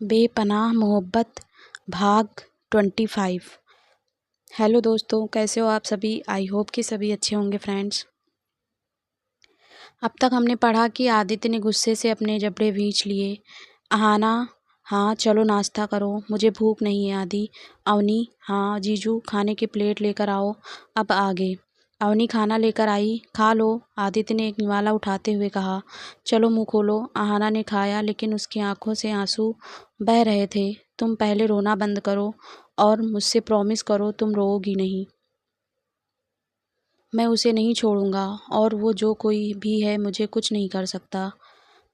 बेपनाह मोहब्बत भाग 25। हेलो दोस्तों, कैसे हो आप सभी। आई होप कि सभी अच्छे होंगे फ्रेंड्स। अब तक हमने पढ़ा कि आदित्य ने गुस्से से अपने जबड़े भींच लिए। अहाना, हाँ चलो नाश्ता करो, मुझे भूख नहीं है। आदि, अवनी, हाँ जीजू खाने की प्लेट लेकर आओ, अब आगे। अवनी खाना लेकर आई। खा लो, आदित्य ने एक निवाला उठाते हुए कहा। चलो मुंह खोलो। अहाना ने खाया, लेकिन उसकी आंखों से आंसू बह रहे थे। तुम पहले रोना बंद करो और मुझसे प्रॉमिस करो तुम रोओगी नहीं। मैं उसे नहीं छोड़ूंगा, और वो जो कोई भी है मुझे कुछ नहीं कर सकता।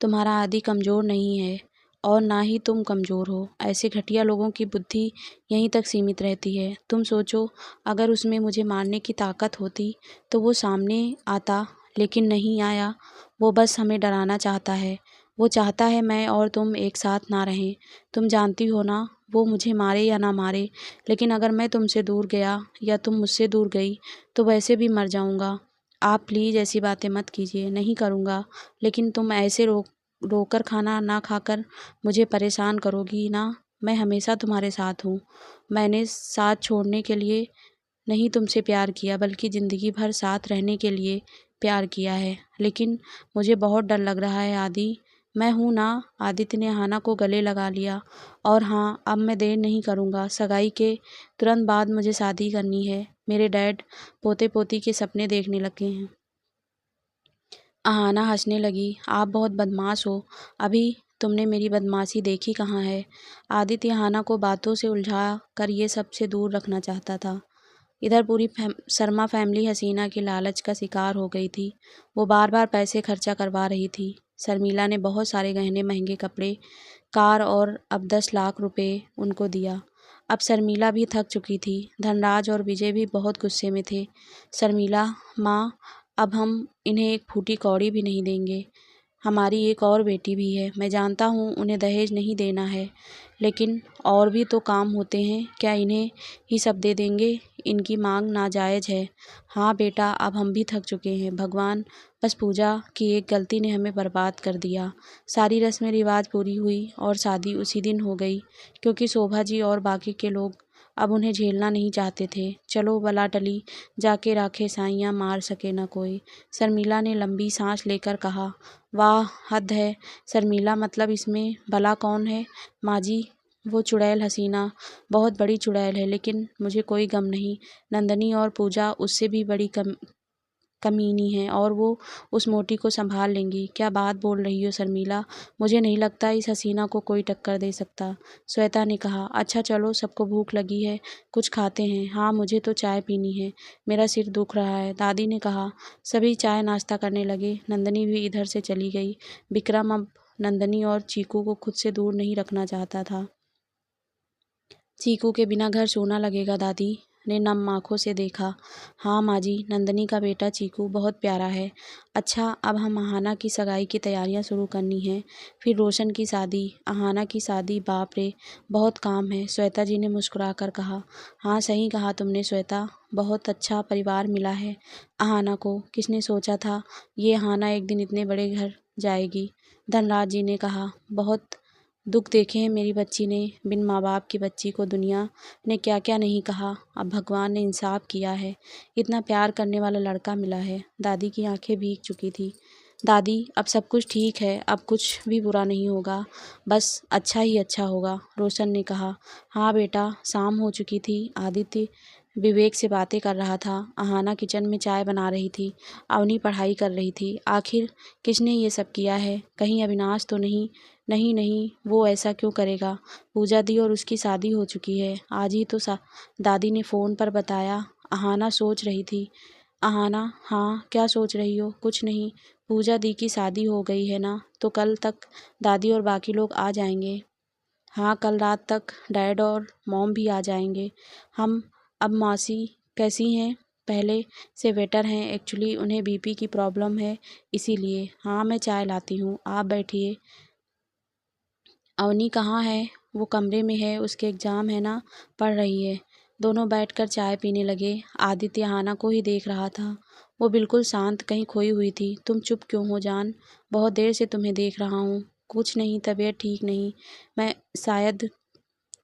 तुम्हारा आदि कमज़ोर नहीं है, और ना ही तुम कमज़ोर हो। ऐसे घटिया लोगों की बुद्धि यहीं तक सीमित रहती है। तुम सोचो, अगर उसमें मुझे मारने की ताकत होती तो वो सामने आता, लेकिन नहीं आया। वो बस हमें डराना चाहता है। वो चाहता है मैं और तुम एक साथ ना रहें। तुम जानती हो ना, वो मुझे मारे या ना मारे, लेकिन अगर मैं तुमसे दूर गया या तुम मुझसे दूर गई तो वैसे भी मर जाऊंगा। आप प्लीज़ ऐसी बातें मत कीजिए। नहीं करूँगा, लेकिन तुम ऐसे रोकर खाना ना खाकर मुझे परेशान करोगी ना। मैं हमेशा तुम्हारे साथ हूँ। मैंने साथ छोड़ने के लिए नहीं तुमसे प्यार किया, बल्कि ज़िंदगी भर साथ रहने के लिए प्यार किया है। लेकिन मुझे बहुत डर लग रहा है आदि। मैं हूँ ना। आदित्य ने हाना को गले लगा लिया। और हाँ, अब मैं देर नहीं करूँगा। सगाई के तुरंत बाद मुझे शादी करनी है। मेरे डैड पोते पोती के सपने देखने लगे हैं। अहाना हंसने लगी। आप बहुत बदमाश हो। अभी तुमने मेरी बदमाशी देखी कहाँ है। आदित्य अहाना को बातों से उलझा कर ये सब से दूर रखना चाहता था। इधर पूरी शर्मा फैमिली हसीना के लालच का शिकार हो गई थी। वो बार बार पैसे खर्चा करवा रही थी। शर्मिला ने बहुत सारे गहने, महंगे कपड़े, कार और अब 10 लाख रुपए उनको दिया। अब शर्मिला भी थक चुकी थी। धनराज और विजय भी बहुत गुस्से में थे। शर्मिला, माँ, अब हम इन्हें एक फूटी कौड़ी भी नहीं देंगे। हमारी एक और बेटी भी है। मैं जानता हूँ उन्हें दहेज नहीं देना है, लेकिन और भी तो काम होते हैं। क्या इन्हें ही सब दे देंगे। इनकी मांग नाजायज़ है। हाँ बेटा, अब हम भी थक चुके हैं। भगवान, बस पूजा की एक गलती ने हमें बर्बाद कर दिया। सारी रस्में रिवाज पूरी हुई और शादी उसी दिन हो गई, क्योंकि शोभा जी और बाकी के लोग अब उन्हें झेलना नहीं चाहते थे। चलो बला टली, जाके राखे साइयाँ, मार सके न कोई। शर्मिला ने लंबी सांस लेकर कहा। वाह, हद है। शर्मिला, मतलब इसमें भला कौन है। माँ जी, वो चुड़ैल हसीना बहुत बड़ी चुड़ैल है, लेकिन मुझे कोई गम नहीं। नंदनी और पूजा उससे भी बड़ी कमीनी है, और वो उस मोटी को संभाल लेंगी। क्या बात बोल रही हो शर्मिला। मुझे नहीं लगता इस हसीना को कोई टक्कर दे सकता। श्वेता ने कहा। अच्छा चलो, सबको भूख लगी है, कुछ खाते हैं। हाँ, मुझे तो चाय पीनी है, मेरा सिर दुख रहा है, दादी ने कहा। सभी चाय नाश्ता करने लगे। नंदनी भी इधर से चली गई। विक्रम अब नंदनी और चीकू को खुद से दूर नहीं रखना चाहता था। चीकू के बिना घर सोना लगेगा, दादी ने नम आंखों से देखा। हाँ माँ जी, नंदनी का बेटा चीकू बहुत प्यारा है। अच्छा, अब हम अहाना की सगाई की तैयारियां शुरू करनी है, फिर रोशन की शादी, अहाना की शादी। बाप रे, बहुत काम है, श्वेता जी ने मुस्कुराकर कहा। हाँ सही कहा तुमने श्वेता, बहुत अच्छा परिवार मिला है अहाना को। किसने सोचा था ये अहाना एक दिन इतने बड़े घर जाएगी। धनराज जी ने कहा। बहुत दुख देखे हैं मेरी बच्ची ने। बिन माँ बाप की बच्ची को दुनिया ने क्या क्या नहीं कहा। अब भगवान ने इंसाफ किया है, इतना प्यार करने वाला लड़का मिला है। दादी की आंखें भीग चुकी थी। दादी, अब सब कुछ ठीक है, अब कुछ भी बुरा नहीं होगा, बस अच्छा ही अच्छा होगा, रोशन ने कहा। हाँ बेटा। शाम हो चुकी थी। आदित्य विवेक से बातें कर रहा था। अहाना किचन में चाय बना रही थी। अवनी पढ़ाई कर रही थी। आखिर किसने ये सब किया है। कहीं अविनाश तो नहीं। नहीं नहीं, वो ऐसा क्यों करेगा। पूजा दी और उसकी शादी हो चुकी है। आज ही तो दादी ने फ़ोन पर बताया। अहाना सोच रही थी। अहाना, हाँ क्या सोच रही हो। कुछ नहीं, पूजा दी की शादी हो गई है ना, तो कल तक दादी और बाकी लोग आ जाएंगे। हाँ, कल रात तक डैड और मॉम भी आ जाएंगे। हम अब मौसी कैसी हैं। पहले से बेटर हैं। एक्चुअली उन्हें बीपी की प्रॉब्लम है, इसीलिए। हाँ, मैं चाय लाती हूँ, आप बैठिए। अवनी कहाँ है। वो कमरे में है, उसके एग्ज़ाम है ना, पढ़ रही है। दोनों बैठकर चाय पीने लगे। आदित्य हाना को ही देख रहा था। वो बिल्कुल शांत, कहीं खोई हुई थी। तुम चुप क्यों हो जान, बहुत देर से तुम्हें देख रहा हूँ। कुछ नहीं, तबीयत ठीक नहीं। मैं शायद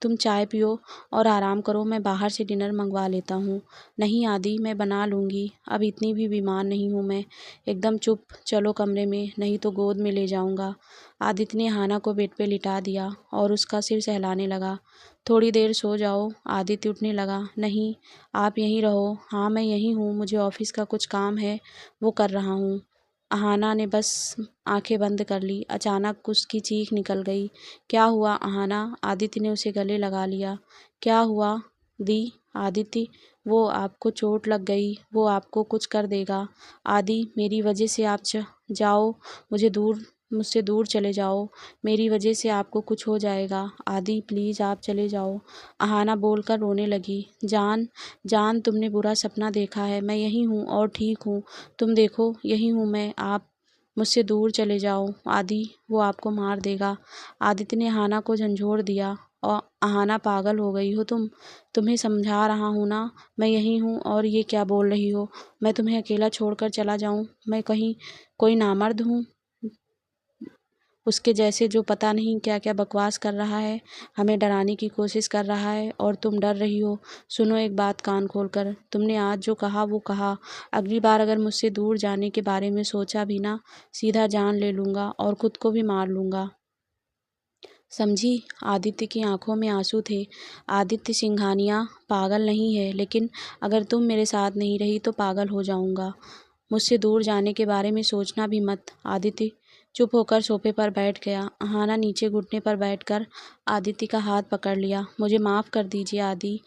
तुम चाय पियो और आराम करो, मैं बाहर से डिनर मंगवा लेता हूँ। नहीं आदि, मैं बना लूँगी, अब इतनी भी बीमार नहीं हूँ मैं। एकदम चुप, चलो कमरे में, नहीं तो गोद में ले जाऊँगा। आदित्य ने हाना को बेड पे लिटा दिया और उसका सिर सहलाने लगा। थोड़ी देर सो जाओ। आदित्य उठने लगा। नहीं, आप यहीं रहो। हाँ, मैं यहीं हूँ, मुझे ऑफिस का कुछ काम है, वो कर रहा हूँ। अहाना ने बस आंखें बंद कर ली। अचानक उसकी चीख निकल गई। क्या हुआ अहाना? आदित्य ने उसे गले लगा लिया। क्या हुआ दी? आदित्य, वो आपको चोट लग गई, वो आपको कुछ कर देगा। आदि, मेरी वजह से आप जाओ, मुझसे दूर चले जाओ, मेरी वजह से आपको कुछ हो जाएगा। आदि प्लीज़ आप चले जाओ। अहाना बोलकर रोने लगी। जान, जान, तुमने बुरा सपना देखा है, मैं यहीं हूँ और ठीक हूँ। तुम देखो, यहीं हूँ मैं, आप मुझसे दूर चले जाओ। आदि, वो आपको मार देगा। आदित्य ने अहाना को झंझोड़ दिया। और अहाना, पागल हो गई हो तुम? तुम्हें समझा रहा हूँ ना, मैं यहीं हूँ और ये क्या बोल रही हो? मैं तुम्हें अकेला छोड़कर चला जाऊँ? मैं कहीं कोई नामर्द हूँ उसके जैसे, जो पता नहीं क्या क्या बकवास कर रहा है, हमें डराने की कोशिश कर रहा है और तुम डर रही हो? सुनो एक बात कान खोलकर, तुमने आज जो कहा वो कहा। अगली बार अगर मुझसे दूर जाने के बारे में सोचा भी ना, सीधा जान ले लूँगा और खुद को भी मार लूँगा, समझी? आदित्य की आंखों में आंसू थे। आदित्य सिंघानिया पागल नहीं है, लेकिन अगर तुम मेरे साथ नहीं रही तो पागल हो जाऊंगा। मुझसे दूर जाने के बारे में सोचना भी मत। आदित्य चुप होकर सोफे पर बैठ गया। अहाना नीचे घुटने पर बैठकर आदित्य का हाथ पकड़ लिया। मुझे माफ़ कर दीजिए आदि,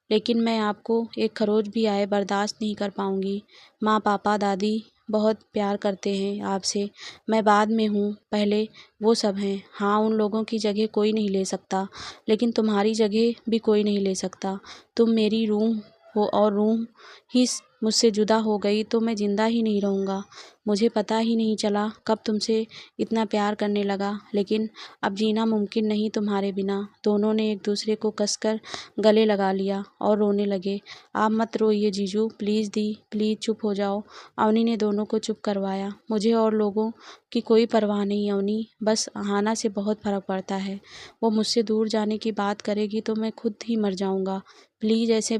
लेकिन मैं आपको एक खरोच भी आए बर्दाश्त नहीं कर पाऊंगी। माँ, पापा, दादी बहुत प्यार करते हैं आपसे। मैं बाद में हूँ, पहले वो सब हैं। हाँ, उन लोगों की जगह कोई नहीं ले सकता, लेकिन तुम्हारी जगह भी कोई नहीं ले सकता। तुम मेरी रूह हो और रूह ही मुझसे जुदा हो गई तो मैं ज़िंदा ही नहीं रहूँगा। मुझे पता ही नहीं चला कब तुमसे इतना प्यार करने लगा, लेकिन अब जीना मुमकिन नहीं तुम्हारे बिना। दोनों ने एक दूसरे को कसकर गले लगा लिया और रोने लगे। आप मत रोइए जीजू, प्लीज़ दी, प्लीज़ चुप हो जाओ। अवनी ने दोनों को चुप करवाया। मुझे और लोगों की कोई परवाह नहीं अवनी, बस अहाना से बहुत फ़र्क पड़ता है। वो मुझसे दूर जाने की बात करेगी तो मैं खुद ही मर जाऊँगा। प्लीज़ ऐसे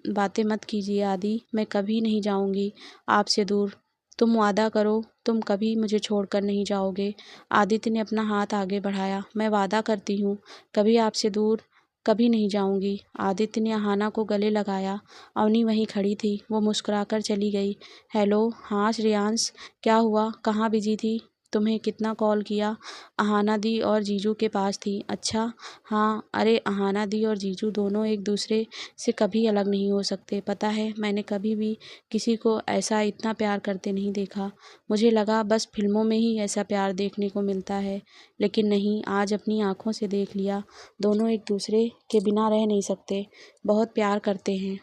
बातें मत कीजिए आदि, मैं कभी नहीं जाऊँगी आपसे दूर। तुम वादा करो, तुम कभी मुझे छोड़कर नहीं जाओगे। आदित्य ने अपना हाथ आगे बढ़ाया। मैं वादा करती हूँ, कभी आपसे दूर कभी नहीं जाऊंगी। आदित्य ने अहाना को गले लगाया। अवनी वहीं खड़ी थी, वो मुस्कुराकर चली गई। हेलो, हाँ श्रेयांश, क्या हुआ, कहाँ बिजी थी? तुम्हें कितना कॉल किया? अहाना दी और जीजू के पास थी। अच्छा, हाँ, अरे अहाना दी और जीजू दोनों एक दूसरे से कभी अलग नहीं हो सकते, पता है? मैंने कभी भी किसी को ऐसा इतना प्यार करते नहीं देखा। मुझे लगा बस फिल्मों में ही ऐसा प्यार देखने को मिलता है, लेकिन नहीं, आज अपनी आंखों से देख लिया। दोनों एक दूसरे के बिना रह नहीं सकते, बहुत प्यार करते हैं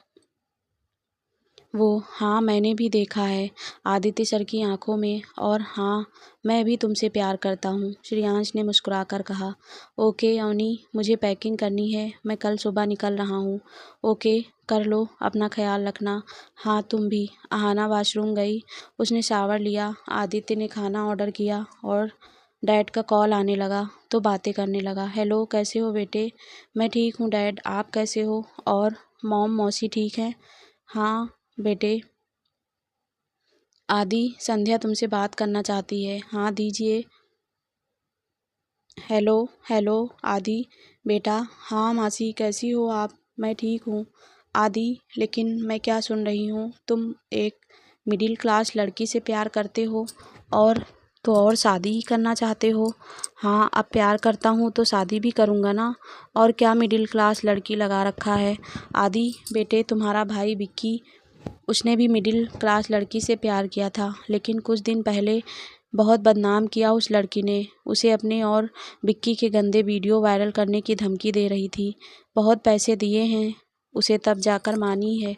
वो। हाँ, मैंने भी देखा है आदित्य सर की आंखों में, और हाँ, मैं भी तुमसे प्यार करता हूँ, श्रेयांश ने मुस्कुराकर कहा। ओके अवनी, मुझे पैकिंग करनी है, मैं कल सुबह निकल रहा हूँ। ओके, कर लो, अपना ख्याल रखना। हाँ, तुम भी। अहाना वॉशरूम गई, उसने शावर लिया। आदित्य ने खाना ऑर्डर किया और डैड का कॉल आने लगा तो बातें करने लगा। हेलो, कैसे हो बेटे? मैं ठीक हूँ डैड, आप कैसे हो? और मॉम मौसी ठीक है? हाँ बेटे। आदि, संध्या तुमसे बात करना चाहती है। हाँ, दीजिए। हेलो, हेलो आदि बेटा। हाँ मासी, कैसी हो आप? मैं ठीक हूँ आदि, लेकिन मैं क्या सुन रही हूँ, तुम एक मिडिल क्लास लड़की से प्यार करते हो और तो और शादी ही करना चाहते हो? हाँ, अब प्यार करता हूँ तो शादी भी करूँगा ना, और क्या मिडिल क्लास लड़की लगा रखा है? आदि बेटे, तुम्हारा भाई विक्की, उसने भी मिडिल क्लास लड़की से प्यार किया था, लेकिन कुछ दिन पहले बहुत बदनाम किया उस लड़की ने उसे। अपने और विक्की के गंदे वीडियो वायरल करने की धमकी दे रही थी। बहुत पैसे दिए हैं उसे, तब जाकर मानी है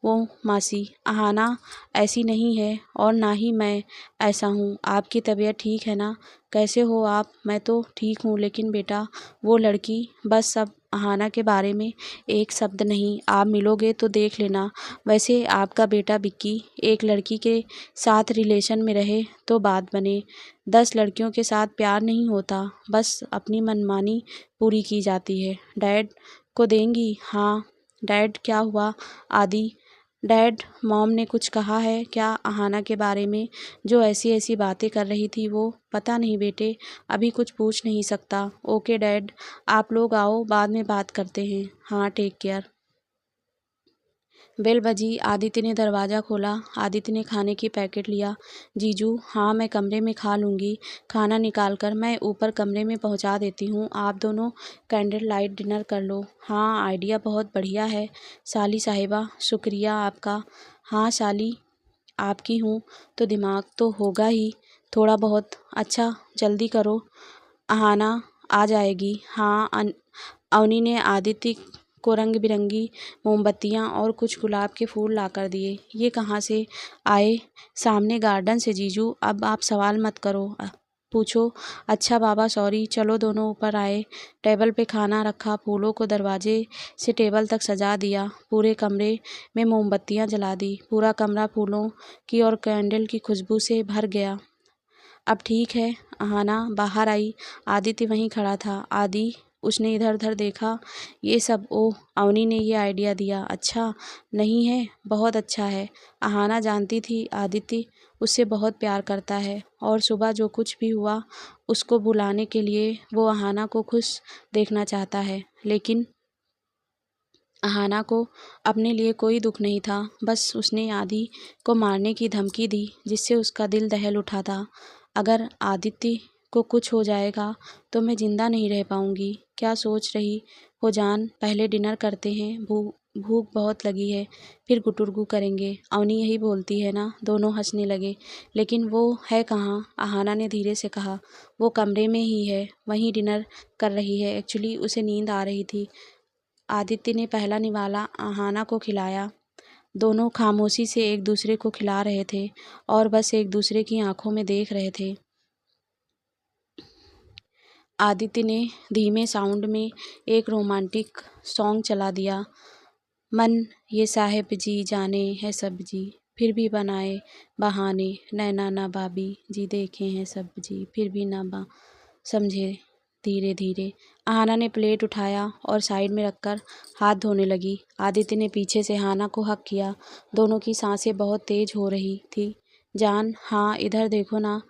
वो मासी, अहाना ऐसी नहीं है और ना ही मैं ऐसा हूँ। आपकी तबीयत ठीक है ना? कैसे हो आप? मैं तो ठीक हूँ, लेकिन बेटा वो लड़की, बस अब अहाना के बारे में एक शब्द नहीं। आप मिलोगे तो देख लेना। वैसे आपका बेटा विक्की एक लड़की के साथ रिलेशन में रहे तो बात बने। 10 लड़कियों के साथ प्यार नहीं होता, बस अपनी मनमानी पूरी की जाती है। डैड को देंगी? हाँ। डैड क्या हुआ आदि? डैड, मॉम ने कुछ कहा है क्या अहाना के बारे में? जो ऐसी ऐसी बातें कर रही थी वो? पता नहीं बेटे, अभी कुछ पूछ नहीं सकता। ओके डैड, आप लोग आओ, बाद में बात करते हैं। हाँ, टेक केयर। बेल बजी। आदित्य ने दरवाज़ा खोला। आदित्य ने खाने की पैकेट लिया। जीजू, हाँ मैं कमरे में खा लूँगी। खाना निकाल कर मैं ऊपर कमरे में पहुँचा देती हूँ। आप दोनों कैंडल लाइट डिनर कर लो। हाँ, आइडिया बहुत बढ़िया है साली साहिबा, शुक्रिया आपका। हाँ साली, आपकी हूँ तो दिमाग तो होगा ही थोड़ा बहुत। अच्छा जल्दी करो, अहाना आ जाएगी। हाँ। अवनी ने आदित्य को रंग बिरंगी मोमबत्तियाँ और कुछ गुलाब के फूल लाकर दिए। ये कहाँ से आए? सामने गार्डन से जीजू। अब आप सवाल मत करो, पूछो। अच्छा बाबा सॉरी। चलो दोनों ऊपर आए। टेबल पे खाना रखा, फूलों को दरवाजे से टेबल तक सजा दिया, पूरे कमरे में मोमबत्तियाँ जला दी। पूरा कमरा फूलों की और कैंडल की खुशबू से भर गया। अब ठीक है। अहाना बाहर आई। आदित्य वहीं खड़ा था। आदि, उसने इधर उधर देखा। ये सब ओह, अवनी ने ये आइडिया दिया। अच्छा नहीं है? बहुत अच्छा है। अहाना जानती थी आदित्य उससे बहुत प्यार करता है और सुबह जो कुछ भी हुआ उसको बुलाने के लिए वो अहाना को खुश देखना चाहता है। लेकिन अहाना को अपने लिए कोई दुख नहीं था। बस उसने आदि को मारने की धमकी दी जिससे उसका दिल दहल उठा था। अगर आदित्य को कुछ हो जाएगा तो मैं जिंदा नहीं रह पाऊंगी। क्या सोच रही हो जान? पहले डिनर करते हैं, भूख बहुत लगी है, फिर गुटुरगु करेंगे। अवनी यही बोलती है ना? दोनों हंसने लगे। लेकिन वो है कहाँ? अहाना ने धीरे से कहा। वो कमरे में ही है, वहीं डिनर कर रही है। एक्चुअली उसे नींद आ रही थी। आदित्य ने पहला निवाला अहाना को खिलाया। दोनों खामोशी से एक दूसरे को खिला रहे थे और बस एक दूसरे की आंखों में देख रहे थे। आदित्य ने धीमे साउंड में एक रोमांटिक सॉन्ग चला दिया। मन ये साहेब जी जाने है सब्जी, फिर भी बनाए बहाने, नैना ना बाबी जी देखे हैं सब्जी, फिर भी ना बा समझे। धीरे धीरे अहाना ने प्लेट उठाया और साइड में रखकर हाथ धोने लगी। आदित्य ने पीछे से अहाना को हक किया। दोनों की सांसें बहुत तेज हो रही थी। जान, हाँ इधर देखो ना।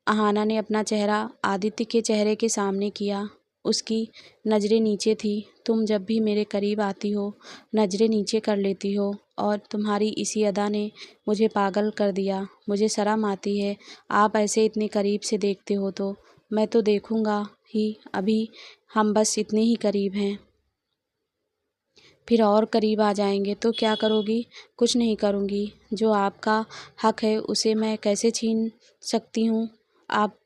अहाना ने अपना चेहरा आदित्य के चेहरे के सामने किया। उसकी नज़रें नीचे थी। तुम जब भी मेरे करीब आती हो नज़रें नीचे कर लेती हो और तुम्हारी इसी अदा ने मुझे पागल कर दिया। मुझे शर्म आती है आप ऐसे इतने करीब से देखते हो तो। मैं तो देखूंगा ही, अभी हम बस इतने ही करीब हैं, फिर और करीब आ जाएंगे तो क्या करोगी? कुछ नहीं करूँगी। जो आपका हक है उसे मैं कैसे छीन सकती हूँ? आप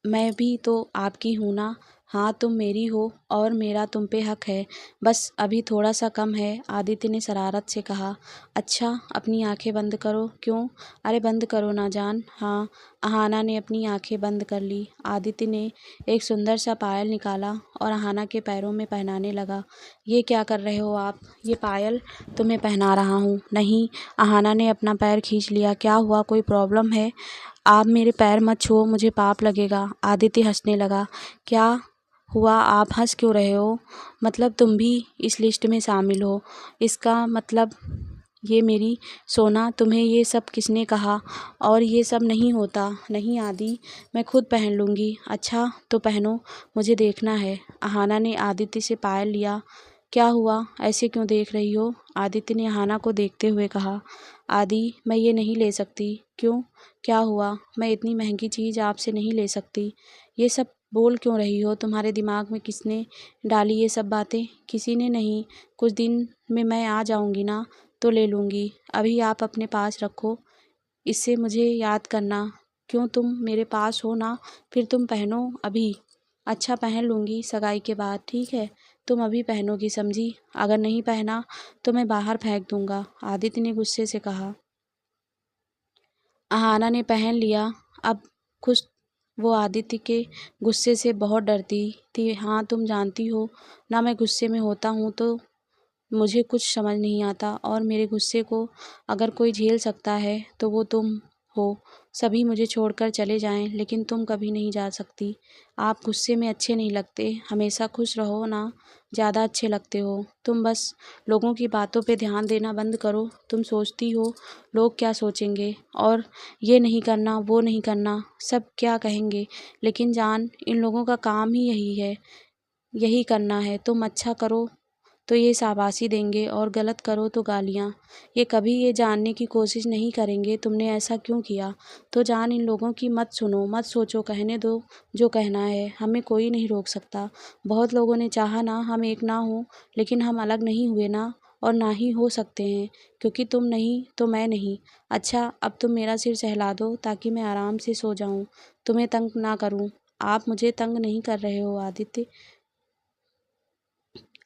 मैं भी तो आपकी हूँ ना। हाँ, तुम मेरी हो और मेरा तुम पे हक है, बस अभी थोड़ा सा कम है। आदित्य ने शरारत से कहा। अच्छा, अपनी आंखें बंद करो। क्यों? अरे बंद करो ना जान। हाँ। अहाना ने अपनी आंखें बंद कर ली। आदित्य ने एक सुंदर सा पायल निकाला और अहाना के पैरों में पहनाने लगा। ये क्या कर रहे हो आप? ये पायल तुम्हें पहना रहा हूँ। नहीं। अहाना ने अपना पैर खींच लिया। क्या हुआ, कोई प्रॉब्लम है? आप मेरे पैर मत छुओ, मुझे पाप लगेगा। आदित्य हंसने लगा। क्या हुआ, आप हंस क्यों रहे हो? मतलब तुम भी इस लिस्ट में शामिल हो, इसका मतलब ये मेरी सोना, तुम्हें ये सब किसने कहा? और ये सब नहीं होता। नहीं आदि, मैं खुद पहन लूँगी। अच्छा तो पहनो, मुझे देखना है। अहाना ने आदित्य से पायल लिया। क्या हुआ, ऐसे क्यों देख रही हो? आदित्य ने अहाना को देखते हुए कहा। आदि, मैं ये नहीं ले सकती। क्यों, क्या हुआ? मैं इतनी महंगी चीज़ आपसे नहीं ले सकती। ये सब बोल क्यों रही हो? तुम्हारे दिमाग में किसने डाली ये सब बातें? किसी ने नहीं। कुछ दिन में मैं आ जाऊंगी ना तो ले लूँगी। अभी आप अपने पास रखो, इससे मुझे याद करना। क्यों, तुम मेरे पास हो ना, फिर तुम पहनो अभी। अच्छा पहन लूँगी सगाई के बाद, ठीक है? तुम अभी पहनोगी, समझी? अगर नहीं पहना तो मैं बाहर फेंक दूँगा, आदित्य ने गुस्से से कहा। अहाना ने पहन लिया। अब खुश वो आदित्य के गुस्से से बहुत डरती थी। हाँ, तुम जानती हो ना, मैं गुस्से में होता हूँ तो मुझे कुछ समझ नहीं आता, और मेरे गुस्से को अगर कोई झेल सकता है तो वो तुम हो। सभी मुझे छोड़कर चले जाएं, लेकिन तुम कभी नहीं जा सकती। आप गुस्से में अच्छे नहीं लगते, हमेशा खुश रहो ना, ज़्यादा अच्छे लगते हो। तुम बस लोगों की बातों पे ध्यान देना बंद करो। तुम सोचती हो लोग क्या सोचेंगे, और ये नहीं करना, वो नहीं करना, सब क्या कहेंगे। लेकिन जान, इन लोगों का काम ही यही है, यही करना है। तुम अच्छा करो तो ये शाबाशी देंगे, और गलत करो तो गालियाँ। ये कभी ये जानने की कोशिश नहीं करेंगे तुमने ऐसा क्यों किया। तो जान, इन लोगों की मत सुनो, मत सोचो, कहने दो जो कहना है। हमें कोई नहीं रोक सकता। बहुत लोगों ने चाहा ना हम एक ना हो, लेकिन हम अलग नहीं हुए ना, और ना ही हो सकते हैं, क्योंकि तुम नहीं तो मैं नहीं। अच्छा, अब तुम मेरा सिर सहला दो ताकि मैं आराम से सो जाऊं, तुम्हें तंग ना करूं। आप मुझे तंग नहीं कर रहे हो आदित्य,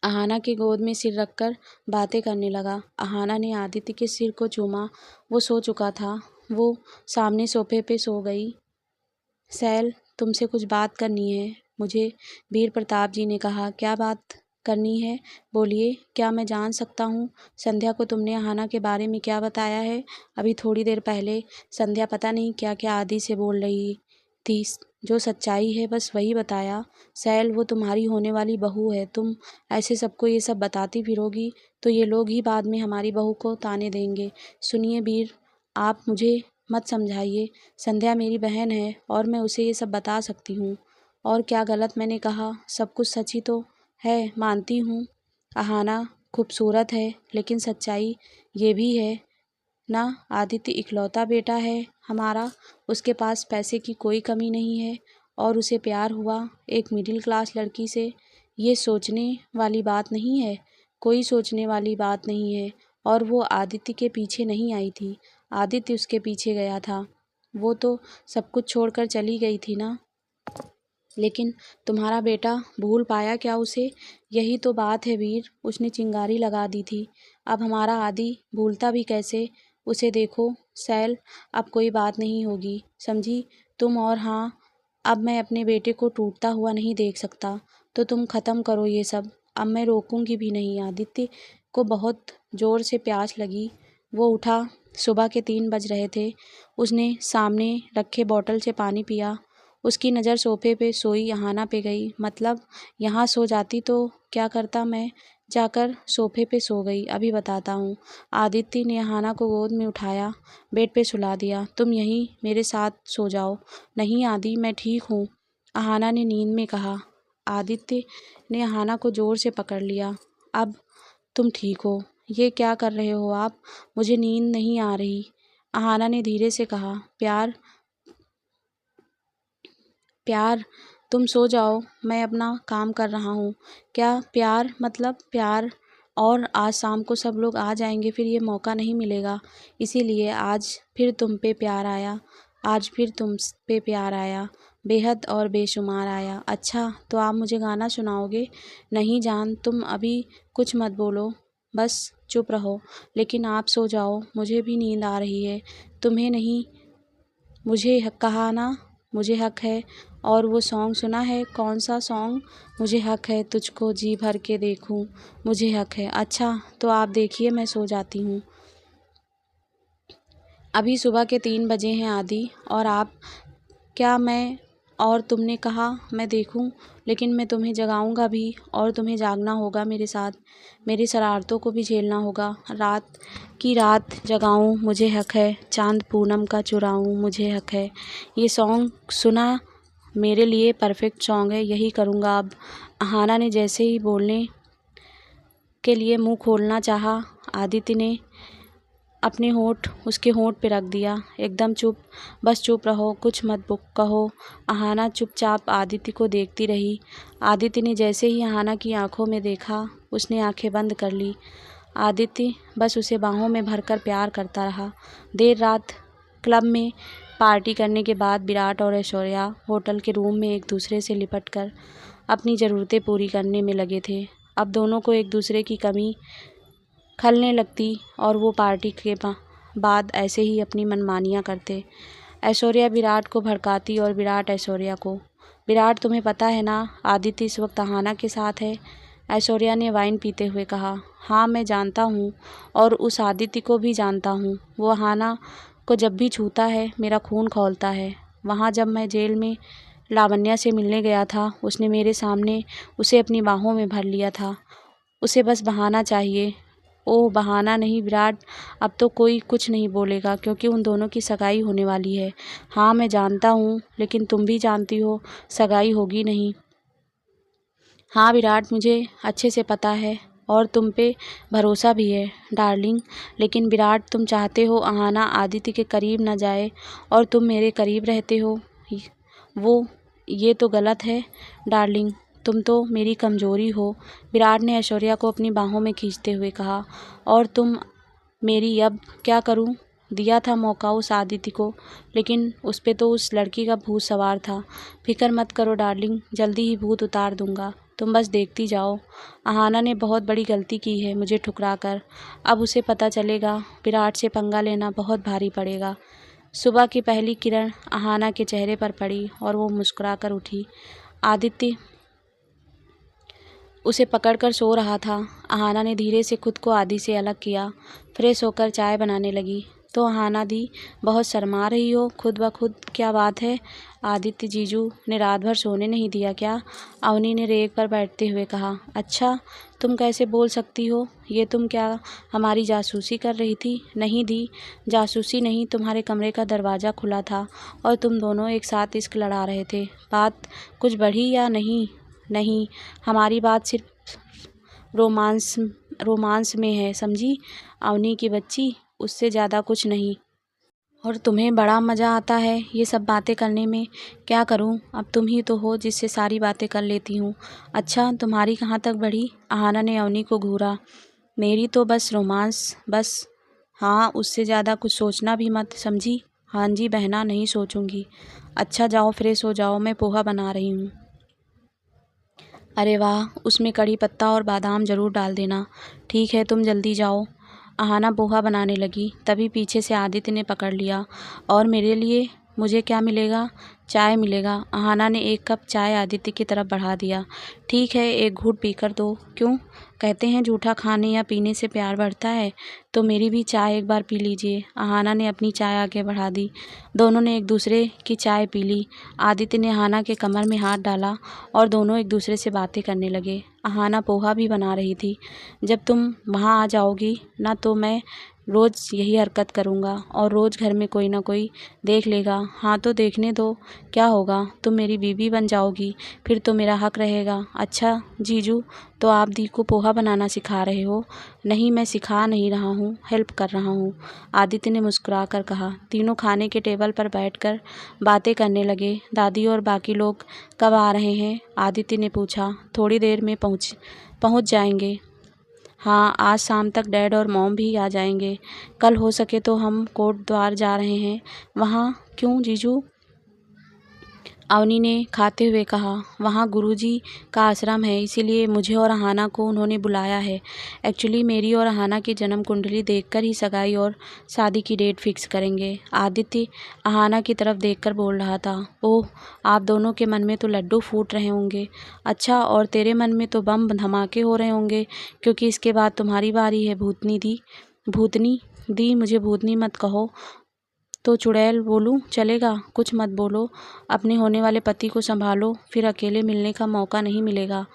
अहाना की गोद में सिर रखकर बातें करने लगा। अहाना ने आदित्य के सिर को चूमा। वो सो चुका था। वो सामने सोफे पे सो गई। सैल, तुमसे कुछ बात करनी है मुझे, वीर प्रताप जी ने कहा। क्या बात करनी है, बोलिए। क्या मैं जान सकता हूँ संध्या को तुमने अहाना के बारे में क्या बताया है? अभी थोड़ी देर पहले संध्या पता नहीं क्या क्या आदि से बोल रही थी। जो सच्चाई है बस वही बताया। सैल, वो तुम्हारी होने वाली बहू है। तुम ऐसे सबको ये सब बताती फिरोगी तो ये लोग ही बाद में हमारी बहू को ताने देंगे। सुनिए वीर, आप मुझे मत समझाइए। संध्या मेरी बहन है और मैं उसे ये सब बता सकती हूँ। और क्या गलत मैंने कहा? सब कुछ सच ही तो है, मानती हूँ। अहाना खूबसूरत है, लेकिन सच्चाई ये भी है ना, आदित्य इकलौता बेटा है हमारा। उसके पास पैसे की कोई कमी नहीं है, और उसे प्यार हुआ एक मिडिल क्लास लड़की से। ये सोचने वाली बात नहीं है, कोई सोचने वाली बात नहीं है। और वो आदित्य के पीछे नहीं आई थी, आदित्य उसके पीछे गया था। वो तो सब कुछ छोड़कर चली गई थी ना। लेकिन तुम्हारा बेटा भूल पाया क्या उसे? यही तो बात है वीर, उसने चिंगारी लगा दी थी। अब हमारा आदि भूलता भी कैसे? उसे देखो सैल, अब कोई बात नहीं होगी, समझी तुम? और हाँ, अब मैं अपने बेटे को टूटता हुआ नहीं देख सकता, तो तुम ख़त्म करो ये सब। अब मैं रोकूंगी भी नहीं। आदित्य को बहुत ज़ोर से प्यास लगी। वो उठा। सुबह के 3 बज रहे थे। उसने सामने रखे बोतल से पानी पिया। उसकी नज़र सोफे पे सोई अहाना पे गई। मतलब यहाँ सो जाती तो क्या करता मैं? जाकर सोफे पे सो गई, अभी बताता हूँ। आदित्य ने अहाना को गोद में उठाया, बेड पे सुला दिया। तुम यहीं मेरे साथ सो जाओ। नहीं आदि, मैं ठीक हूँ, अहाना ने नींद में कहा। आदित्य ने अहाना को ज़ोर से पकड़ लिया। अब तुम ठीक हो? ये क्या कर रहे हो आप? मुझे नींद नहीं आ रही, अहाना ने धीरे से कहा। प्यार प्यार, तुम सो जाओ, मैं अपना काम कर रहा हूँ। क्या प्यार? मतलब प्यार? और आज शाम को सब लोग आ जाएंगे, फिर ये मौका नहीं मिलेगा। इसीलिए आज फिर तुम पे प्यार आया, आज फिर तुम पे प्यार आया, बेहद और बेशुमार आया। अच्छा, तो आप मुझे गाना सुनाओगे? नहीं जान, तुम अभी कुछ मत बोलो, बस चुप रहो। लेकिन आप सो जाओ, मुझे भी नींद आ रही है। तुम्हें नहीं, मुझे कहा ना, मुझे हक है। और वो सॉन्ग सुना है? कौन सा सॉन्ग? मुझे हक है तुझको जी भर के देखूं, मुझे हक है। अच्छा, तो आप देखिए, मैं सो जाती हूँ। अभी सुबह के 3 बजे हैं आदि, और आप क्या? मैं और तुमने कहा मैं देखूं, लेकिन मैं तुम्हें जगाऊंगा भी, और तुम्हें जागना होगा मेरे साथ। मेरी शरारतों को भी झेलना होगा। रात की रात जगाऊं, मुझे हक है। चांद पूनम का चुराऊं, मुझे हक है। ये सॉन्ग सुना? मेरे लिए परफेक्ट सॉन्ग है, यही करूँगा अब। अहाना ने जैसे ही बोलने के लिए मुंह खोलना चाहा, आदित्य ने अपने होंठ उसके होंठ पे रख दिया। एकदम चुप, बस चुप रहो, कुछ मत कहो। अहाना चुपचाप आदित्य को देखती रही। आदित्य ने जैसे ही अहाना की आंखों में देखा, उसने आंखें बंद कर ली। आदित्य बस उसे बाहों में भरकर प्यार करता रहा। देर रात क्लब में पार्टी करने के बाद विराट और ऐश्वर्या होटल के रूम में एक दूसरे से लिपट कर अपनी ज़रूरतें पूरी करने में लगे थे। अब दोनों को एक दूसरे की कमी खलने लगती और वो पार्टी के बाद ऐसे ही अपनी मनमानियाँ करते। ऐश्वर्या विराट को भड़काती और विराट ऐश्वर्या को। विराट, तुम्हें पता है ना, आदित्य इस वक्त अहाना के साथ है। ऐश्वर्या ने वाइन पीते हुए कहा। हाँ, मैं जानता हूँ और उस आदित्य को भी जानता हूँ। वो अहाना को जब भी छूता है मेरा खून खौलता है। वहाँ जब मैं जेल में लावण्या से मिलने गया था, उसने मेरे सामने उसे अपनी बाहों में भर लिया था। उसे बस बहाना चाहिए। ओह, बहाना नहीं विराट, अब तो कोई कुछ नहीं बोलेगा क्योंकि उन दोनों की सगाई होने वाली है। हाँ, मैं जानता हूँ, लेकिन तुम भी जानती हो सगाई होगी नहीं। हाँ विराट, मुझे अच्छे से पता है और तुम पे भरोसा भी है डार्लिंग। लेकिन विराट, तुम चाहते हो अहाना आदित्य के करीब न जाए और तुम मेरे करीब रहते हो। ये तो गलत है डार्लिंग, तुम तो मेरी कमज़ोरी हो। विराट ने ऐश्वर्या को अपनी बाहों में खींचते हुए कहा। और तुम मेरी, अब क्या करूं? दिया था मौका उस आदित्य को, लेकिन उस पे तो उस लड़की का भूत सवार था। फिक्र मत करो डार्लिंग, जल्दी ही भूत उतार दूंगा, तुम बस देखती जाओ। अहाना ने बहुत बड़ी गलती की है मुझे ठुकरा कर। अब उसे पता चलेगा विराट से पंगा लेना बहुत भारी पड़ेगा। सुबह की पहली किरण अहाना के चेहरे पर पड़ी और वो मुस्कुरा कर उठी। आदित्य उसे पकड़कर सो रहा था। अहाना ने धीरे से खुद को आदि से अलग किया। फ्रेश होकर चाय बनाने लगी। तो अहाना दी, बहुत शर्मा रही हो खुद ब खुद, क्या बात है? आदित्य जीजू ने रात भर सोने नहीं दिया क्या? अवनी ने रेक पर बैठते हुए कहा। अच्छा, तुम कैसे बोल सकती हो? ये तुम क्या हमारी जासूसी कर रही थी? नहीं दी, जासूसी नहीं, तुम्हारे कमरे का दरवाज़ा खुला था और तुम दोनों एक साथ इश्क लड़ा रहे थे। बात कुछ बढ़ी या नहीं? नहीं, हमारी बात सिर्फ रोमांस में है, समझी अवनी की बच्ची, उससे ज़्यादा कुछ नहीं। और तुम्हें बड़ा मज़ा आता है ये सब बातें करने में। क्या करूं, अब तुम ही तो हो जिससे सारी बातें कर लेती हूँ। अच्छा, तुम्हारी कहाँ तक बढ़ी? अहाना ने अवनी को घूरा। मेरी तो बस रोमांस, बस। हाँ, उससे ज़्यादा कुछ सोचना भी मत, समझी? हाँ जी बहना, नहीं सोचूंगी। अच्छा, जाओ फ्रेश हो जाओ, मैं पोहा बना रही हूँ। अरे वाह, उसमें कड़ी पत्ता और बादाम ज़रूर डाल देना। ठीक है, तुम जल्दी जाओ। अहाना पोहा बनाने लगी, तभी पीछे से आदित्य ने पकड़ लिया। और मेरे लिए, मुझे क्या मिलेगा? चाय मिलेगा। अहाना ने एक कप चाय आदित्य की तरफ बढ़ा दिया। ठीक है, एक घूंट पीकर दो। क्यों? कहते हैं झूठा खाने या पीने से प्यार बढ़ता है, तो मेरी भी चाय एक बार पी लीजिए। अहाना ने अपनी चाय आगे बढ़ा दी। दोनों ने एक दूसरे की चाय पी ली। आदित्य ने अहाना के कमर में हाथ डाला और दोनों एक दूसरे से बातें करने लगे। अहाना पोहा भी बना रही थी। जब तुम वहाँ आ जाओगी ना, तो मैं रोज़ यही हरकत करूँगा और रोज़ घर में कोई ना कोई देख लेगा। हाँ, तो देखने दो, क्या होगा, तुम मेरी बीवी बन जाओगी, फिर तो मेरा हक रहेगा। अच्छा जीजू, तो आप दी को पोहा बनाना सिखा रहे हो? नहीं, मैं सिखा नहीं रहा हूँ, हेल्प कर रहा हूँ, आदित्य ने मुस्कुरा कर कहा। तीनों खाने के टेबल पर बैठकर बातें करने लगे। दादी और बाकी लोग कब आ रहे हैं? आदित्य ने पूछा। थोड़ी देर में पहुँच जाएंगे। हाँ, आज शाम तक डैड और मॉम भी आ जाएंगे। कल हो सके तो हम कोट द्वार जा रहे हैं। वहाँ क्यों जीजू? अवनी ने खाते हुए कहा। वहाँ गुरुजी का आश्रम है, इसीलिए मुझे और अहाना को उन्होंने बुलाया है। एक्चुअली मेरी और अहाना की जन्म कुंडली देखकर ही सगाई और शादी की डेट फिक्स करेंगे। आदित्य अहाना की तरफ देखकर बोल रहा था। ओह, आप दोनों के मन में तो लड्डू फूट रहे होंगे। अच्छा, और तेरे मन में तो बम धमाके हो रहे होंगे, क्योंकि इसके बाद तुम्हारी बारी है भूतनी दी। भूतनी दी, मुझे भूतनी मत कहो तो चुड़ैल बोलूं चलेगा? कुछ मत बोलो, अपने होने वाले पति को संभालो, फिर अकेले मिलने का मौका नहीं मिलेगा।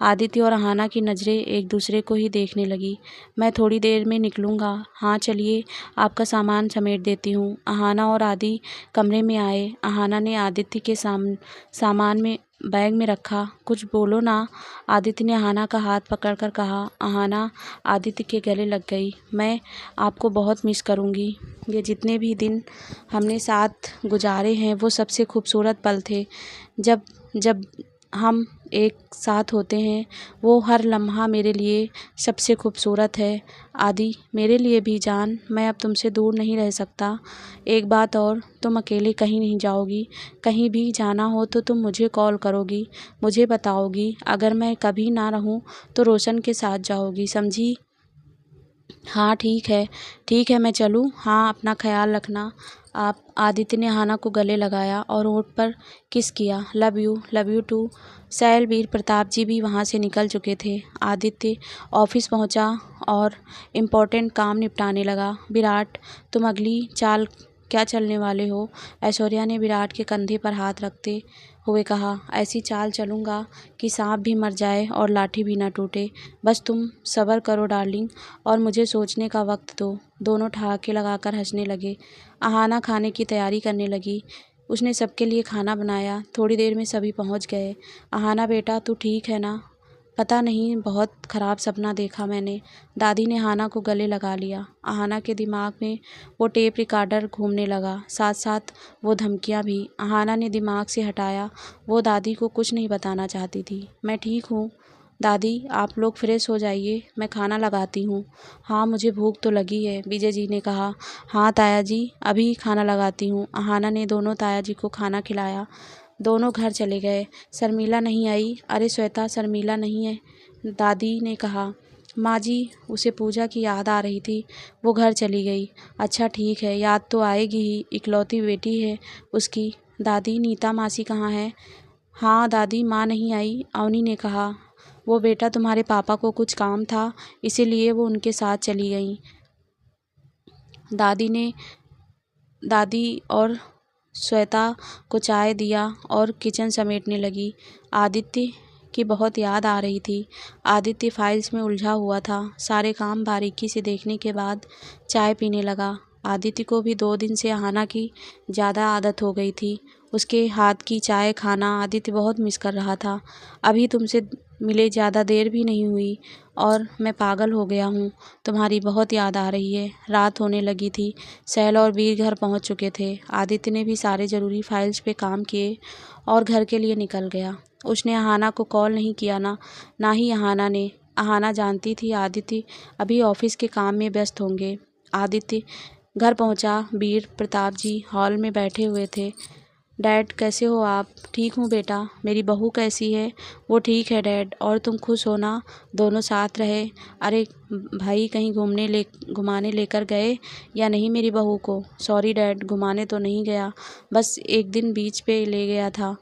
आदित्य और अहाना की नज़रें एक दूसरे को ही देखने लगी। मैं थोड़ी देर में निकलूँगा। हाँ चलिए, आपका सामान समेट देती हूँ। अहाना और आदि कमरे में आए। अहाना ने आदित्य के सामान में बैग में रखा। कुछ बोलो ना, आदित्य ने अहाना का हाथ पकड़कर कहा। अहाना आदित्य के गले लग गई। मैं आपको बहुत मिस करूँगी। ये जितने भी दिन हमने साथ गुजारे हैं वो सबसे खूबसूरत पल थे। जब हम एक साथ होते हैं वो हर लम्हा मेरे लिए सबसे खूबसूरत है। आदि, मेरे लिए भी जान, मैं अब तुमसे दूर नहीं रह सकता। एक बात और, तुम अकेले कहीं नहीं जाओगी। कहीं भी जाना हो तो तुम मुझे कॉल करोगी, मुझे बताओगी। अगर मैं कभी ना रहूं तो रोशन के साथ जाओगी, समझी? हाँ ठीक है, मैं चलूँ? हाँ, अपना ख्याल रखना। आप आदित्य ने अहाना को गले लगाया और होठ पर किस किया। Love you too. सैल, वीर प्रताप जी भी वहाँ से निकल चुके थे। आदित्य ऑफिस पहुँचा और इम्पोर्टेंट काम निपटाने लगा। विराट, तुम अगली चाल क्या चलने वाले हो? ऐश्वर्या ने विराट के कंधे पर हाथ रखते हुए कहा। ऐसी चाल चलूँगा कि सांप भी मर जाए और लाठी भी ना टूटे। बस तुम सब्र करो डार्लिंग, और मुझे सोचने का वक्त दो। दोनों ठहाके लगाकर हंसने लगे। अहाना खाने की तैयारी करने लगी। उसने सबके लिए खाना बनाया। थोड़ी देर में सभी पहुंच गए। अहाना बेटा, तू ठीक है ना? पता नहीं, बहुत ख़राब सपना देखा मैंने। दादी ने अहाना को गले लगा लिया। अहाना के दिमाग में वो टेप रिकॉर्डर घूमने लगा, साथ साथ वो धमकियाँ भी। अहाना ने दिमाग से हटाया। वो दादी को कुछ नहीं बताना चाहती थी। मैं ठीक हूँ दादी, आप लोग फ्रेश हो जाइए, मैं खाना लगाती हूँ। हाँ, मुझे भूख तो लगी है, विजय जी ने कहा। हाँ ताया जी, अभी खाना लगाती हूँ। अहाना ने दोनों ताया जी को खाना खिलाया। दोनों घर चले गए। शर्मिला नहीं आई? अरे श्वेता, शर्मिला नहीं है, दादी ने कहा। माँ जी, उसे पूजा की याद आ रही थी, वो घर चली गई। अच्छा ठीक है, याद तो आएगी ही, इकलौती बेटी है उसकी। दादी, नीता मासी कहाँ है? हाँ दादी, माँ नहीं आई, अवनी ने कहा। वो बेटा, तुम्हारे पापा को कुछ काम था, इसीलिए वो उनके साथ चली गई। दादी और श्वेता को चाय दिया और किचन समेटने लगी। आदित्य की बहुत याद आ रही थी। आदित्य फाइल्स में उलझा हुआ था। सारे काम बारीकी से देखने के बाद चाय पीने लगा। आदित्य को भी 2 दिन से अहाना की ज़्यादा आदत हो गई थी। उसके हाथ की चाय खाना आदित्य बहुत मिस कर रहा था। अभी तुमसे मिले ज़्यादा देर भी नहीं हुई और मैं पागल हो गया हूँ। तुम्हारी बहुत याद आ रही है। रात होने लगी थी। सैल और वीर घर पहुँच चुके थे। आदित्य ने भी सारे ज़रूरी फाइल्स पे काम किए और घर के लिए निकल गया। उसने अहाना को कॉल नहीं किया, ना ही अहाना ने। अहाना जानती थी आदित्य अभी ऑफिस के काम में व्यस्त होंगे। आदित्य घर पहुंचा। वीर प्रताप जी हॉल में बैठे हुए थे। डैड, कैसे हो आप? ठीक हूँ बेटा। मेरी बहू कैसी है? वो ठीक है डैड। और तुम खुश हो ना, दोनों साथ रहे? अरे भाई, कहीं घुमाने लेकर गए या नहीं मेरी बहू को? सॉरी डैड, घुमाने तो नहीं गया, बस एक दिन बीच पे ले गया था।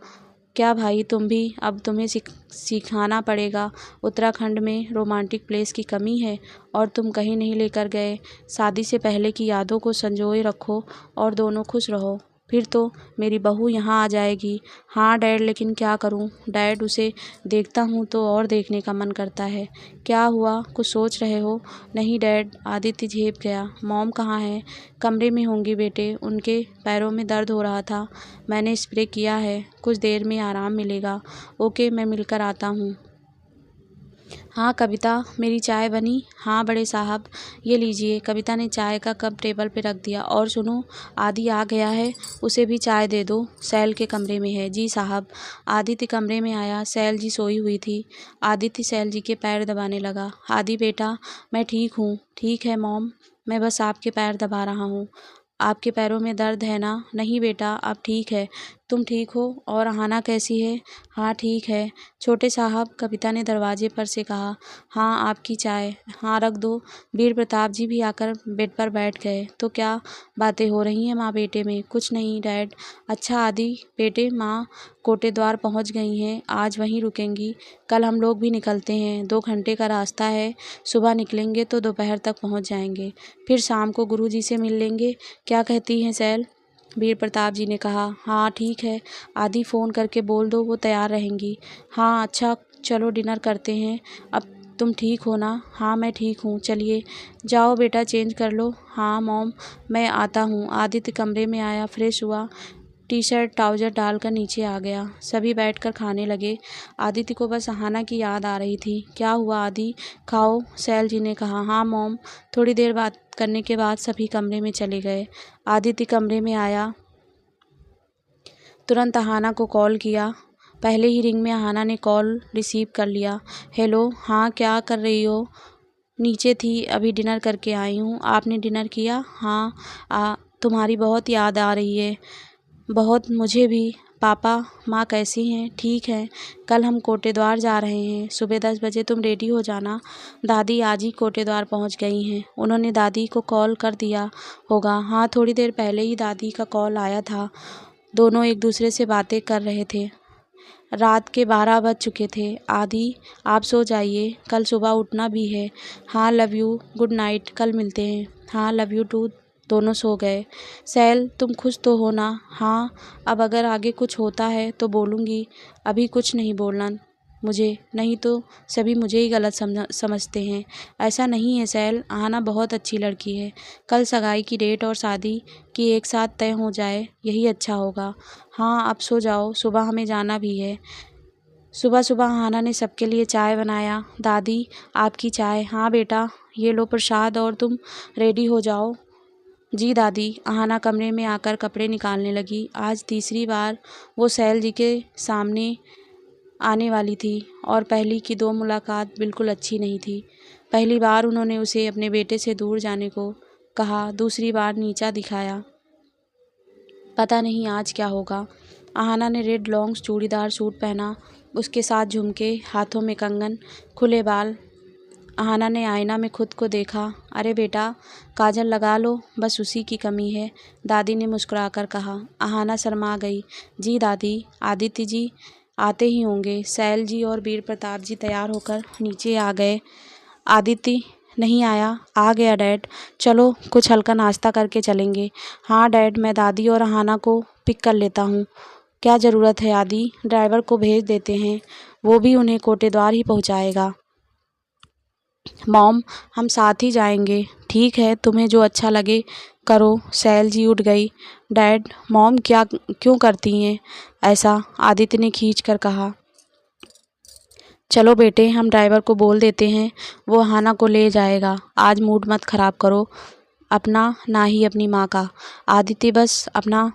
क्या भाई, तुम भी? अब तुम्हें सिखाना पड़ेगा। उत्तराखंड में रोमांटिक प्लेस की कमी है और तुम कहीं नहीं लेकर गए। शादी से पहले की यादों को संजोए रखो और दोनों खुश रहो। फिर तो मेरी बहू यहाँ आ जाएगी। हाँ डैड, लेकिन क्या करूँ डैड, उसे देखता हूँ तो और देखने का मन करता है। क्या हुआ, कुछ सोच रहे हो? नहीं डैड, आदित्य झेप गया। मॉम कहाँ है? कमरे में होंगी बेटे, उनके पैरों में दर्द हो रहा था, मैंने स्प्रे किया है, कुछ देर में आराम मिलेगा। ओके, मैं मिलकर आता हूँ। हाँ कविता, मेरी चाय बनी? हाँ बड़े साहब, ये लीजिए। कविता ने चाय का कप टेबल पे रख दिया। और सुनो, आदि आ गया है, उसे भी चाय दे दो, सैल के कमरे में है। जी साहब। आदित्य कमरे में आया। सैल जी सोई हुई थी। आदित्य सैल जी के पैर दबाने लगा। आदि बेटा, मैं ठीक हूँ। ठीक है मॉम, मैं बस आपके पैर दबा रहा हूँ। आपके पैरों में दर्द है ना? नहीं बेटा, अब ठीक है। तुम ठीक हो? और अहाना कैसी है? हाँ ठीक है। छोटे साहब, कविता ने दरवाजे पर से कहा। हाँ, आपकी चाय। हाँ रख दो। वीर प्रताप जी भी आकर बेड पर बैठ गए। तो क्या बातें हो रही हैं माँ बेटे में? कुछ नहीं डैड। अच्छा आदि बेटे, माँ कोटे द्वार पहुँच गई हैं, आज वहीं रुकेंगी। कल हम लोग भी निकलते हैं, 2 घंटे का रास्ता है। सुबह निकलेंगे तो दोपहर तक पहुँच जाएंगे, फिर शाम को गुरुजी से मिल लेंगे। क्या कहती हैं सैल? वीर प्रताप जी ने कहा। हाँ ठीक है, आदि फ़ोन करके बोल दो, वो तैयार रहेंगी। हाँ अच्छा, चलो डिनर करते हैं। अब तुम ठीक हो ना? हाँ मैं ठीक हूँ, चलिए जाओ बेटा, चेंज कर लो। हाँ मॉम, मैं आता हूँ। आदित्य कमरे में आया, फ्रेश हुआ, टी शर्ट ट्राउज़र डालकर नीचे आ गया। सभी बैठकर खाने लगे। आदित्य को बस अहाना की याद आ रही थी। क्या हुआ आदि, खाओ, सैल जी ने कहा। हाँ मॉम। थोड़ी देर बात करने के बाद सभी कमरे में चले गए। आदित्य कमरे में आया, तुरंत अहाना को कॉल किया। पहले ही रिंग में अहाना ने कॉल रिसीव कर लिया। हेलो, हाँ क्या कर रही हो? नीचे थी, अभी डिनर करके आई हूँ। आपने डिनर किया? हाँ, तुम्हारी बहुत याद आ रही है। बहुत, मुझे भी। पापा माँ कैसी हैं? ठीक हैं। कल हम कोटेद्वार जा रहे हैं, सुबह 10 बजे तुम रेडी हो जाना। दादी आज ही कोटेद्वार पहुँच गई हैं। उन्होंने दादी को कॉल कर दिया होगा। हाँ, थोड़ी देर पहले ही दादी का कॉल आया था। दोनों एक दूसरे से बातें कर रहे थे। रात के 12 बज चुके थे। आदि, आप सो जाइए, कल सुबह उठना भी है। हाँ, लव यू, गुड नाइट, कल मिलते हैं। हाँ, लव यू टू। दोनों सो गए। सैल, तुम खुश तो हो ना? हाँ, अब अगर आगे कुछ होता है तो बोलूँगी, अभी कुछ नहीं बोलना मुझे, नहीं तो सभी मुझे ही गलत समझते हैं। ऐसा नहीं है सैल, आहाना बहुत अच्छी लड़की है। कल सगाई की डेट और शादी की एक साथ तय हो जाए, यही अच्छा होगा। हाँ, अब सो जाओ, सुबह हमें जाना भी है। सुबह सुबह आहाना ने सबके लिए चाय बनाया। दादी, आपकी चाय। हाँ बेटा, ये लो प्रसाद, और तुम रेडी हो जाओ। जी दादी। आहाना कमरे में आकर कपड़े निकालने लगी। आज तीसरी बार वो सैल जी के सामने आने वाली थी और पहली की 2 मुलाकात बिल्कुल अच्छी नहीं थी। पहली बार उन्होंने उसे अपने बेटे से दूर जाने को कहा, दूसरी बार नीचा दिखाया। पता नहीं आज क्या होगा। आहाना ने रेड लॉन्ग चूड़ीदार सूट पहना, उसके साथ झुमके, हाथों में कंगन, खुले बाल। आहाना ने आईना में खुद को देखा। अरे बेटा, काजल लगा लो, बस उसी की कमी है, दादी ने मुस्कुराकर कहा। आहाना शर्मा गई। जी दादी। आदित्य जी आते ही होंगे। सैल जी और वीर प्रताप जी तैयार होकर नीचे आ गए। आदित्य नहीं आया? आ गया डैड। चलो कुछ हल्का नाश्ता करके चलेंगे। हाँ डैड, मैं दादी और आहाना को पिक कर लेता हूँ। क्या ज़रूरत है आदि, ड्राइवर को भेज देते हैं, वो भी उन्हें कोटेद्वार ही पहुँचाएगा। मॉम, हम साथ ही जाएंगे। ठीक है, तुम्हें जो अच्छा लगे करो। सैल जी उठ गई। डैड, मॉम क्यों करती हैं ऐसा? आदित्य ने खींच कर कहा। चलो बेटे, हम ड्राइवर को बोल देते हैं, वो आहाना को ले जाएगा। आज मूड मत ख़राब करो अपना, ना ही अपनी माँ का। आदित्य बस अपना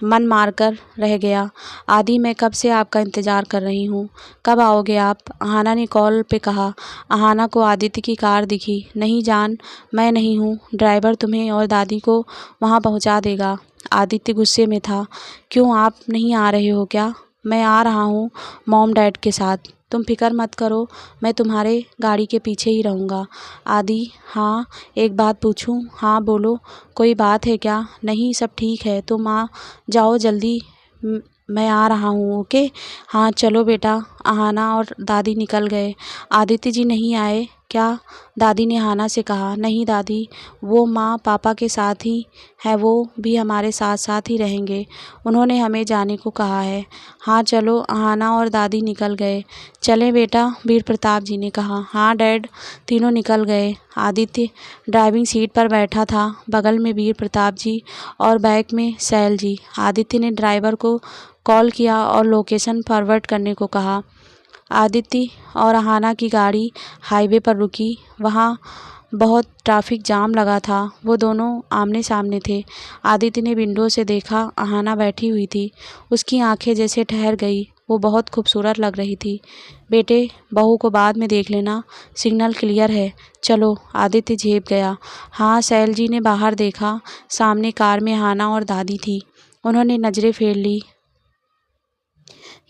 मन मारकर रह गया। आदि, मैं कब से आपका इंतज़ार कर रही हूँ, कब आओगे आप? आहाना ने कॉल पे कहा। आहाना को आदित्य की कार दिखी। नहीं जान, मैं नहीं हूँ, ड्राइवर तुम्हें और दादी को वहाँ पहुँचा देगा। आदित्य गुस्से में था। क्यों, आप नहीं आ रहे हो क्या? मैं आ रहा हूँ मॉम डैड के साथ, तुम फिक्र मत करो, मैं तुम्हारे गाड़ी के पीछे ही रहूँगा। आदि, हाँ एक बात पूछूँ? हाँ बोलो, कोई बात है क्या? नहीं, सब ठीक है, तुम आ जाओ जल्दी, मैं आ रहा हूँ। ओके, हाँ चलो बेटा। आहाना और दादी निकल गए। आदित्य जी नहीं आए क्या? दादी ने आहाना से कहा। नहीं दादी, वो माँ पापा के साथ ही है, वो भी हमारे साथ साथ ही रहेंगे, उन्होंने हमें जाने को कहा है। हाँ चलो। आहाना और दादी निकल गए। चलें बेटा, वीर प्रताप जी ने कहा। हाँ डैड। तीनों निकल गए। आदित्य ड्राइविंग सीट पर बैठा था, बगल में वीर प्रताप जी और बैक में सैल जी। आदित्य ने ड्राइवर को कॉल किया और लोकेशन फॉरवर्ड करने को कहा। आदित्य और आहाना की गाड़ी हाईवे पर रुकी। वहाँ बहुत ट्रैफिक जाम लगा था। वो दोनों आमने सामने थे। आदित्य ने विंडो से देखा, आहाना बैठी हुई थी। उसकी आंखें जैसे ठहर गई। वो बहुत खूबसूरत लग रही थी। बेटे, बहू को बाद में देख लेना, सिग्नल क्लियर है, चलो। आदित्य झेप गया। हाँ। सैल जी ने बाहर देखा। सामने कार में आहाना और दादी थी। उन्होंने नज़रें फेर ली।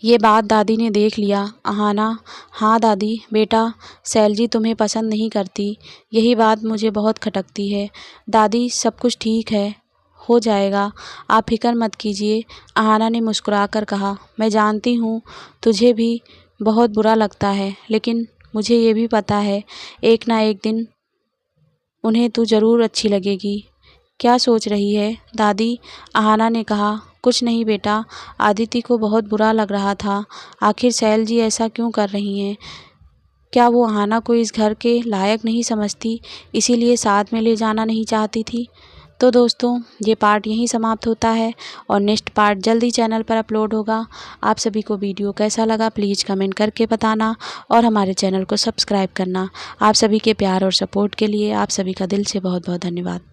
ये बात दादी ने देख लिया। आहाना, हाँ दादी। बेटा, सैल जी तुम्हें पसंद नहीं करती, यही बात मुझे बहुत खटकती है। दादी, सब कुछ ठीक है, हो जाएगा, आप फिक्र मत कीजिए, आहाना ने मुस्कुराकर कहा। मैं जानती हूँ तुझे भी बहुत बुरा लगता है, लेकिन मुझे ये भी पता है एक ना एक दिन उन्हें तू ज़रूर अच्छी लगेगी। क्या सोच रही है दादी? आहाना ने कहा। कुछ नहीं बेटा। आदित्य को बहुत बुरा लग रहा था, आखिर सैल जी ऐसा क्यों कर रही हैं? क्या वो आहाना को इस घर के लायक नहीं समझती, इसीलिए साथ में ले जाना नहीं चाहती थी? तो दोस्तों, ये पार्ट यहीं समाप्त होता है और नेक्स्ट पार्ट जल्दी चैनल पर अपलोड होगा। आप सभी को वीडियो कैसा लगा प्लीज़ कमेंट करके बताना और हमारे चैनल को सब्सक्राइब करना। आप सभी के प्यार और सपोर्ट के लिए आप सभी का दिल से बहुत बहुत धन्यवाद।